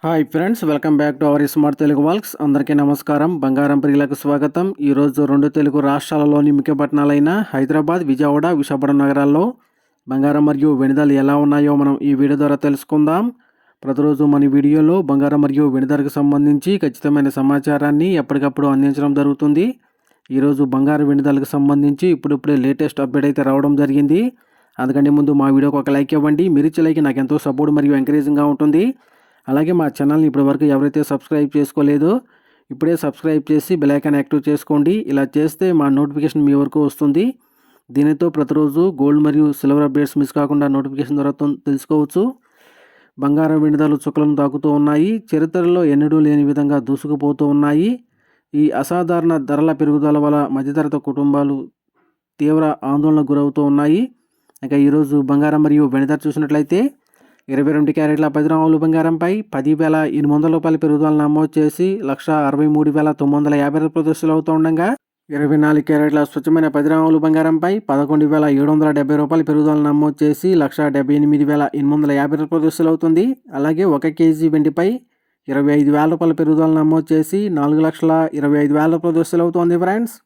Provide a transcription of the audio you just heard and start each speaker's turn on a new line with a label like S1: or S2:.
S1: Hi friends, welcome back to our smart Telugu వాల్క్స్. అందరికీ నమస్కారం. బంగారం ప్రియులకు స్వాగతం. ఈరోజు రెండు తెలుగు రాష్ట్రాలలోని ముఖ్య పట్టణాలైన హైదరాబాద్, విజయవాడ, విశాఖపట్నం నగరాల్లో బంగారం మరియు వెండి ధరలు ఎలా ఉన్నాయో మనం ఈ వీడియో ద్వారా తెలుసుకుందాం. ప్రతిరోజు మన వీడియోలో బంగారం మరియు వెండి ధరకు సంబంధించి ఖచ్చితమైన సమాచారాన్ని ఎప్పటికప్పుడు అందించడం జరుగుతుంది. ఈరోజు బంగారం వెండి ధరలకు సంబంధించి ఇప్పుడిప్పుడే లేటెస్ట్ అప్డేట్ అయితే రావడం జరిగింది. అందుకంటే ముందు మా వీడియోకి ఒక లైక్ ఇవ్వండి. మీరు ఇచ్చే లైక్ నాకు ఎంతో సపోర్ట్ మరియు ఎంకరేజింగ్గా ఉంటుంది. అలాగే మా ఛానల్ని ఇప్పటివరకు ఎవరైతే సబ్స్క్రైబ్ చేసుకోలేదో ఇప్పుడే సబ్స్క్రైబ్ చేసి బెల్ ఐకాన్ యాక్టివ్ చేసుకోండి. ఇలా చేస్తే మా నోటిఫికేషన్ మీ వరకు వస్తుంది. దీనితో ప్రతిరోజు గోల్డ్ మరియు సిల్వర్ అప్డేట్స్ మిస్ కాకుండా నోటిఫికేషన్ ద్వారా తెలుసుకోవచ్చు. బంగారం వెండి ధరలు చుక్కలను తాకుతూ ఉన్నాయి. చరిత్రలో ఎన్నడూ లేని విధంగా దూసుకుపోతూ ఉన్నాయి. ఈ అసాధారణ ధరల పెరుగుదల వల్ల మధ్యతరగతి కుటుంబాలు తీవ్ర ఆందోళనకు గురవుతూ ఉన్నాయి. ఇక ఈరోజు బంగారం మరియు వెండి ధర చూసినట్లయితే 22 క్యారెట్ల 10 గ్రాముల బంగారంపై 10,800 రూపాయల పెరుగుదల నమోదు చేసి 1,63,950 రూపాయలు అవుతూ ఉండగా 24 క్యారెట్ల స్వచ్ఛమైన 10 గ్రాముల బంగారంపై 11,770 రూపాయల పెరుగుదల నమోదు చేసి 1,78,850 రూపాయలు అవుతుంది. అలాగే 1 కేజీ వెండిపై 25,000 రూపాయల పెరుగుదల నమోదు చేసి 4,25,000 రూపాయలు అవుతుంది ఫ్రెండ్స్.